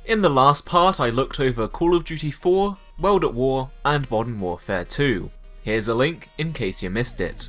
In the last part I looked over Call of Duty 4, World at War and Modern Warfare 2. Here's a link in case you missed it.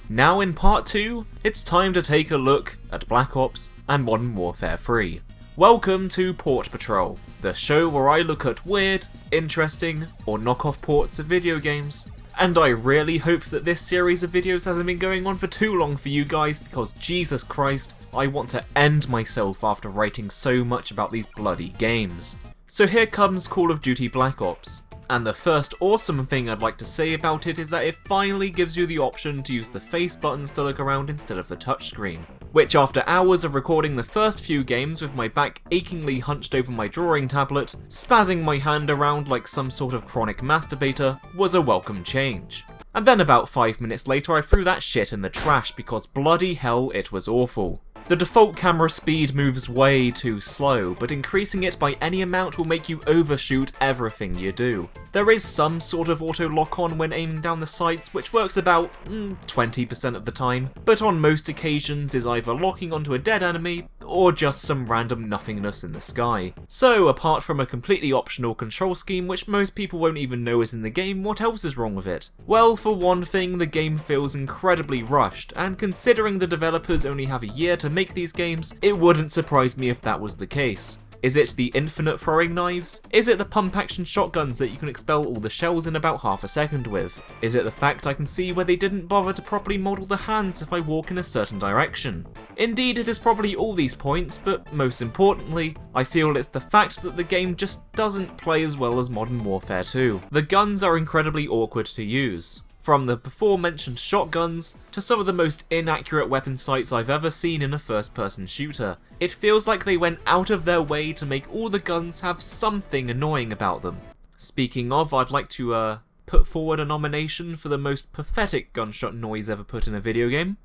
Now in part 2, it's time to take a look at Black Ops and Modern Warfare 3. Welcome to Port Patrol, the show where I look at weird, interesting or knockoff ports of video games. And I really hope that this series of videos hasn't been going on for too long for you guys, because Jesus Christ, I want to end myself after writing so much about these bloody games. So here comes Call of Duty Black Ops. And the first awesome thing I'd like to say about it is that it finally gives you the option to use the face buttons to look around instead of the touchscreen. Which, after hours of recording the first few games with my back achingly hunched over my drawing tablet, spazzing my hand around like some sort of chronic masturbator, was a welcome change. And then about 5 minutes later I threw that shit in the trash because bloody hell it was awful. The default camera speed moves way too slow, but increasing it by any amount will make you overshoot everything you do. There is some sort of auto lock-on when aiming down the sights, which works about 20% of the time, but on most occasions is either locking onto a dead enemy, or just some random nothingness in the sky. So, apart from a completely optional control scheme which most people won't even know is in the game, what else is wrong with it? Well, for one thing, the game feels incredibly rushed, and considering the developers only have a year to make these games, it wouldn't surprise me if that was the case. Is it the infinite throwing knives? Is it the pump action shotguns that you can expel all the shells in about half a second with? Is it the fact I can see where they didn't bother to properly model the hands if I walk in a certain direction? Indeed, it is probably all these points, but most importantly, I feel it's the fact that the game just doesn't play as well as Modern Warfare 2. The guns are incredibly awkward to use. From the before mentioned shotguns, to some of the most inaccurate weapon sights I've ever seen in a first person shooter. It feels like they went out of their way to make all the guns have something annoying about them. Speaking of, I'd like to put forward a nomination for the most pathetic gunshot noise ever put in a video game.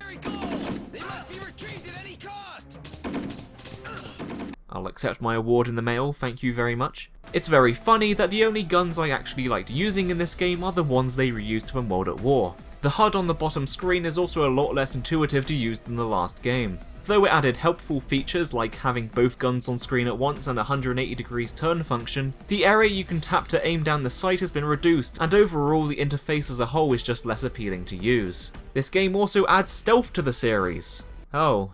I'll accept my award in the mail, thank you very much. It's very funny that the only guns I actually liked using in this game are the ones they reused from World at War. The HUD on the bottom screen is also a lot less intuitive to use than the last game. Though it added helpful features like having both guns on screen at once and a 180 degrees turn function, the area you can tap to aim down the sight has been reduced, and overall the interface as a whole is just less appealing to use. This game also adds stealth to the series. Oh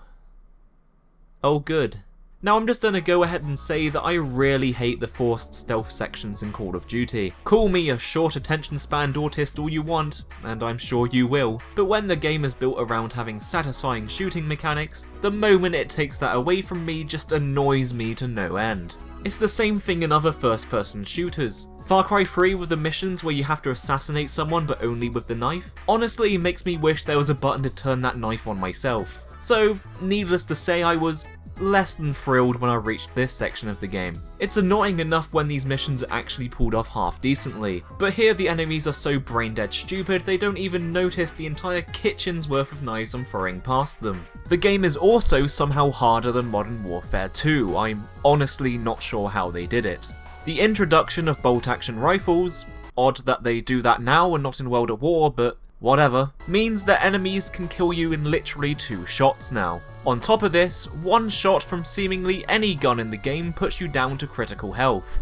good. Now I'm just gonna go ahead and say that I really hate the forced stealth sections in Call of Duty. Call me a short attention span autist all you want, and I'm sure you will, but when the game is built around having satisfying shooting mechanics, the moment it takes that away from me just annoys me to no end. It's the same thing in other first-person shooters. Far Cry 3 with the missions where you have to assassinate someone but only with the knife, honestly makes me wish there was a button to turn that knife on myself. So, needless to say, I was less than thrilled when I reached this section of the game. It's annoying enough when these missions are actually pulled off half decently, but here the enemies are so brain-dead stupid they don't even notice the entire kitchen's worth of knives I'm throwing past them. The game is also somehow harder than Modern Warfare 2, I'm honestly not sure how they did it. The introduction of bolt-action rifles, odd that they do that now and not in World at War, but whatever, means that enemies can kill you in literally 2 shots now. On top of this, one shot from seemingly any gun in the game puts you down to critical health.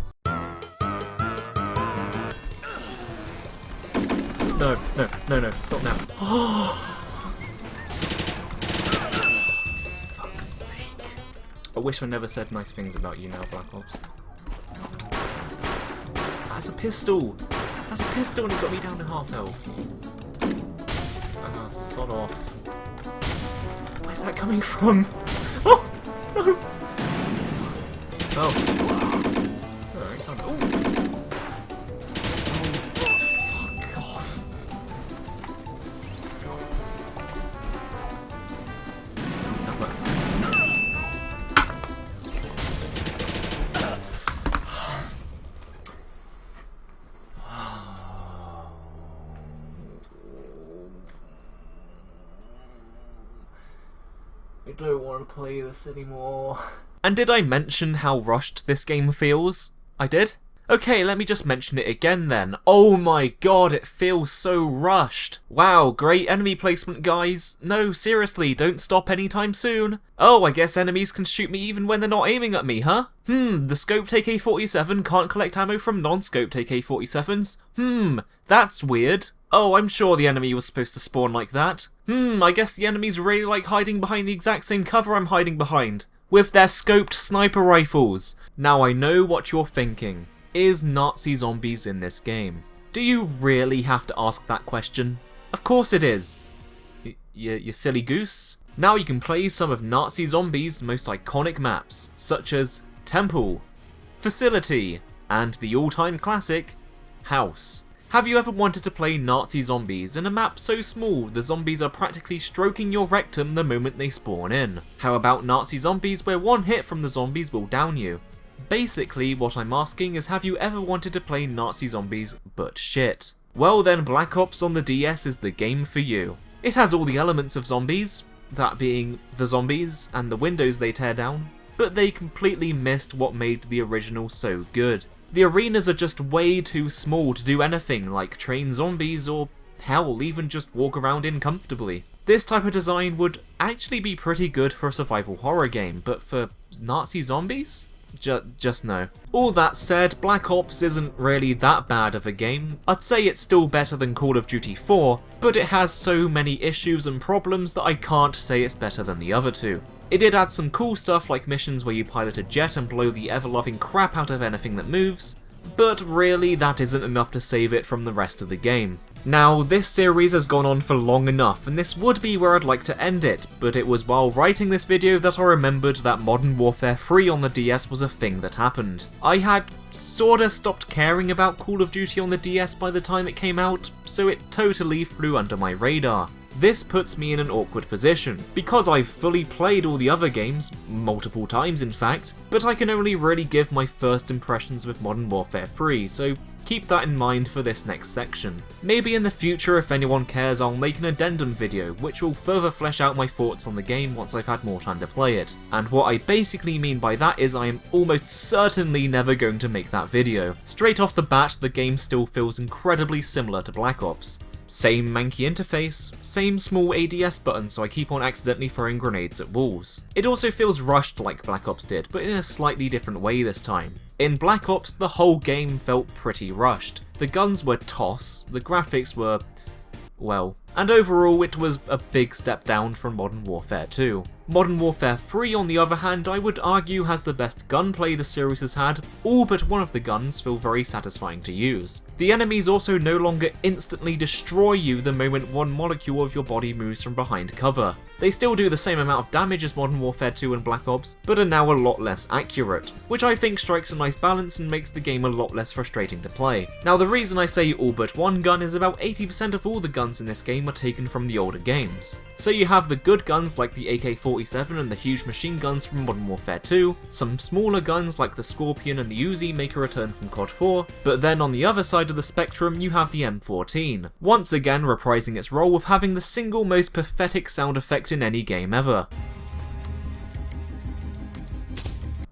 No, not now. Fuck's sake. I wish I never said nice things about you now, Black Ops. That's a pistol! That's a pistol and it got me down to half health. Sod off. Where's that coming from? Oh! No! Oh. Alright, come on. Fuck off. I don't want to play this anymore. And did I mention how rushed this game feels? I did? Okay, let me just mention it again then. Oh my god, it feels so rushed. Wow, great enemy placement, guys. No, seriously, don't stop anytime soon. Oh, I guess enemies can shoot me even when they're not aiming at me, huh? The scoped AK-47 can't collect ammo from non-scoped AK-47s? That's weird. Oh, I'm sure the enemy was supposed to spawn like that. I guess the enemies really like hiding behind the exact same cover I'm hiding behind, with their scoped sniper rifles. Now I know what you're thinking. Is Nazi zombies in this game? Do you really have to ask that question? Of course it is. You silly goose. Now you can play some of Nazi Zombies' most iconic maps, such as Temple, Facility, and the all-time classic, House. Have you ever wanted to play Nazi Zombies in a map so small the zombies are practically stroking your rectum the moment they spawn in? How about Nazi Zombies where one hit from the zombies will down you? Basically, what I'm asking is, have you ever wanted to play Nazi Zombies but shit? Well then, Black Ops on the DS is the game for you. It has all the elements of zombies, that being the zombies and the windows they tear down, but they completely missed what made the original so good. The arenas are just way too small to do anything like train zombies or, hell, even just walk around in comfortably. This type of design would actually be pretty good for a survival horror game, but for Nazi zombies? Just no. All that said, Black Ops isn't really that bad of a game. I'd say it's still better than Call of Duty 4, but it has so many issues and problems that I can't say it's better than the other two. It did add some cool stuff like missions where you pilot a jet and blow the ever-loving crap out of anything that moves, but really that isn't enough to save it from the rest of the game. Now, this series has gone on for long enough, and this would be where I'd like to end it, but it was while writing this video that I remembered that Modern Warfare 3 on the DS was a thing that happened. I had sorta stopped caring about Call of Duty on the DS by the time it came out, so it totally flew under my radar. This puts me in an awkward position, because I've fully played all the other games, multiple times in fact, but I can only really give my first impressions with Modern Warfare 3, so keep that in mind for this next section. Maybe in the future, if anyone cares, I'll make an addendum video, which will further flesh out my thoughts on the game once I've had more time to play it. And what I basically mean by that is I am almost certainly never going to make that video. Straight off the bat, the game still feels incredibly similar to Black Ops. Same manky interface, same small ADS button so I keep on accidentally throwing grenades at walls. It also feels rushed like Black Ops did, but in a slightly different way this time. In Black Ops, the whole game felt pretty rushed. The guns were toss, the graphics were, well, and overall it was a big step down from Modern Warfare 2. Modern Warfare 3, on the other hand, I would argue has the best gunplay the series has had. All but one of the guns feel very satisfying to use. The enemies also no longer instantly destroy you the moment one molecule of your body moves from behind cover. They still do the same amount of damage as Modern Warfare 2 and Black Ops, but are now a lot less accurate, which I think strikes a nice balance and makes the game a lot less frustrating to play. Now, the reason I say all but one gun is about 80% of all the guns in this game are taken from the older games. So you have the good guns like the AK-47 and the huge machine guns from Modern Warfare 2, some smaller guns like the Scorpion and the Uzi make a return from COD 4, but then on the other side of the spectrum you have the M14, once again reprising its role of having the single most pathetic sound effect in any game ever.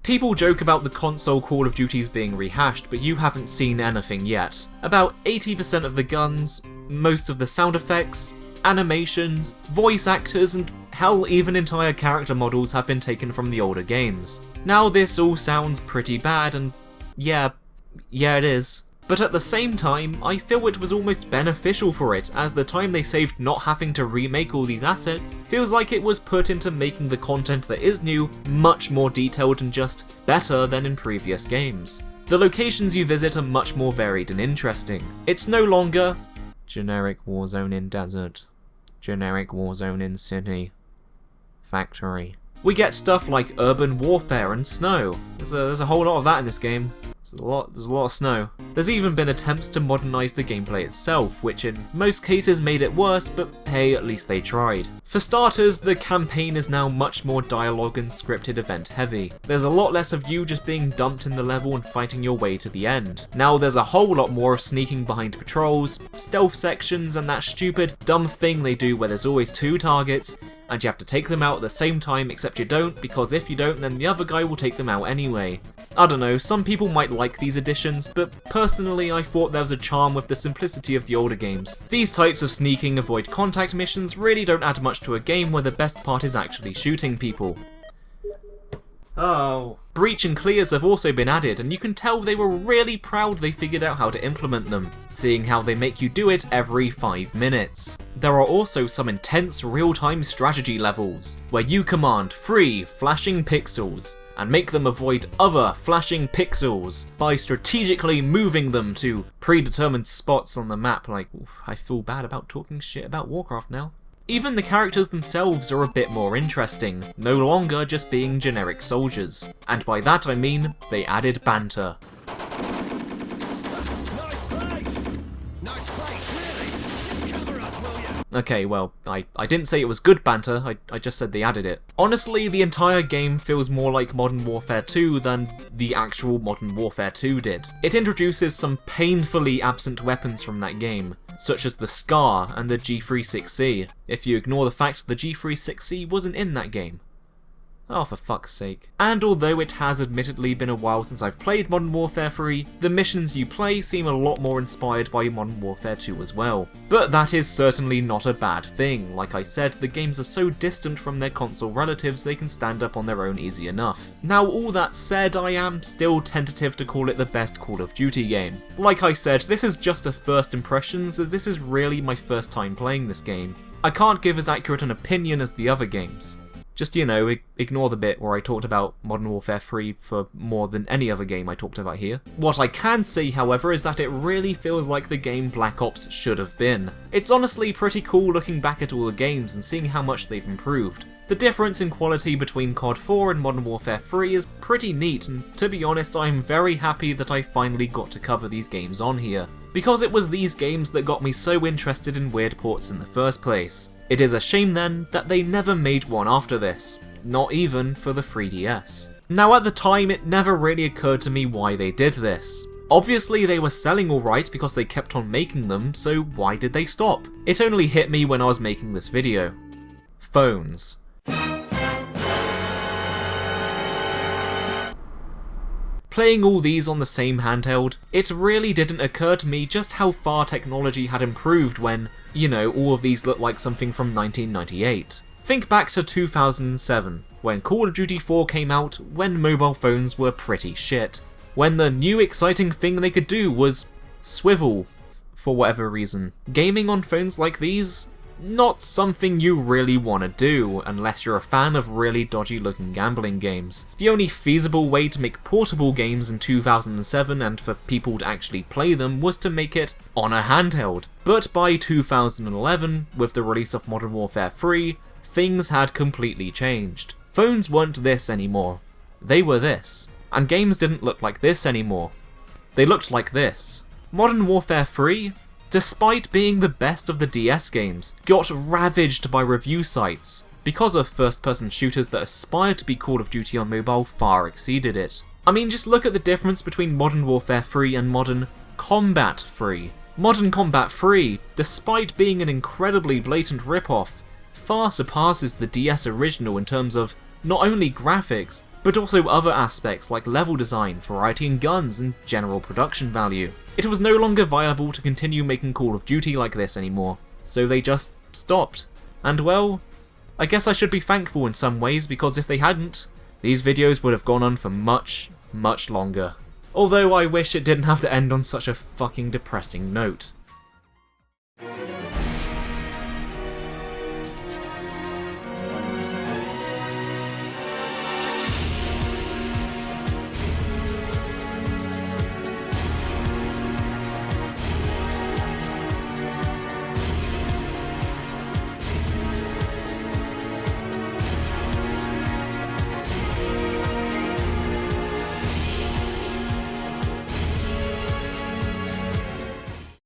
People joke about the console Call of Duties being rehashed, but you haven't seen anything yet. About 80% of the guns, most of the sound effects, animations, voice actors, and hell, even entire character models have been taken from the older games. Now this all sounds pretty bad, and yeah it is. But at the same time, I feel it was almost beneficial for it, as the time they saved not having to remake all these assets feels like it was put into making the content that is new much more detailed and just better than in previous games. The locations you visit are much more varied and interesting. It's no longer generic warzone in desert, generic warzone in city, factory. We get stuff like urban warfare and snow. There's a whole lot of that in this game. There's a lot of snow. There's even been attempts to modernise the gameplay itself, which in most cases made it worse, but hey, at least they tried. For starters, the campaign is now much more dialogue and scripted event heavy. There's a lot less of you just being dumped in the level and fighting your way to the end. Now there's a whole lot more of sneaking behind patrols, stealth sections, and that stupid, dumb thing they do where there's always two targets, and you have to take them out at the same time, except you don't, because if you don't then the other guy will take them out anyway. I don't know, some people might like these additions, but personally I thought there was a charm with the simplicity of the older games. These types of sneaking avoid contact missions really don't add much to a game where the best part is actually shooting people. Oh. Breach and clears have also been added, and you can tell they were really proud they figured out how to implement them, seeing how they make you do it every 5 minutes. There are also some intense real-time strategy levels, where you command 3 flashing pixels, and make them avoid other flashing pixels by strategically moving them to predetermined spots on the map. Like, oof, I feel bad about talking shit about Warcraft now. Even the characters themselves are a bit more interesting, no longer just being generic soldiers. And by that I mean, they added banter. Okay, well, I didn't say it was good banter, I just said they added it. Honestly, the entire game feels more like Modern Warfare 2 than the actual Modern Warfare 2 did. It introduces some painfully absent weapons from that game, such as the SCAR and the G36C, if you ignore the fact the G36C wasn't in that game. Oh, for fuck's sake. And although it has admittedly been a while since I've played Modern Warfare 3, the missions you play seem a lot more inspired by Modern Warfare 2 as well. But that is certainly not a bad thing. Like I said, the games are so distant from their console relatives they can stand up on their own easy enough. Now, all that said, I am still tentative to call it the best Call of Duty game. Like I said, this is just a first impressions, as this is really my first time playing this game. I can't give as accurate an opinion as the other games. Just, you know, ignore the bit where I talked about Modern Warfare 3 for more than any other game I talked about here. What I can say, however, is that it really feels like the game Black Ops should have been. It's honestly pretty cool looking back at all the games and seeing how much they've improved. The difference in quality between COD 4 and Modern Warfare 3 is pretty neat, and to be honest, I'm very happy that I finally got to cover these games on here, because it was these games that got me so interested in weird ports in the first place. It is a shame then that they never made one after this, not even for the 3DS. Now at the time it never really occurred to me why they did this. Obviously they were selling alright because they kept on making them, so why did they stop? It only hit me when I was making this video. Phones. Playing all these on the same handheld, it really didn't occur to me just how far technology had improved when, you know, all of these look like something from 1998. Think back to 2007, when Call of Duty 4 came out, when mobile phones were pretty shit. When the new exciting thing they could do was swivel, for whatever reason. Gaming on phones like these? Not something you really want to do, unless you're a fan of really dodgy looking gambling games. The only feasible way to make portable games in 2007 and for people to actually play them was to make it on a handheld. But by 2011, with the release of Modern Warfare 3, things had completely changed. Phones weren't this anymore. They were this. And games didn't look like this anymore. They looked like this. Modern Warfare 3, despite being the best of the DS games, got ravaged by review sites, because of first-person shooters that aspired to be Call of Duty on mobile far exceeded it. I mean, just look at the difference between Modern Warfare 3 and Modern Combat 3. Modern Combat 3, despite being an incredibly blatant rip-off, far surpasses the DS original in terms of not only graphics, but also other aspects like level design, variety in guns, and general production value. It was no longer viable to continue making Call of Duty like this anymore, so they just stopped. And well, I guess I should be thankful in some ways, because if they hadn't, these videos would have gone on for much, much longer. Although I wish it didn't have to end on such a fucking depressing note.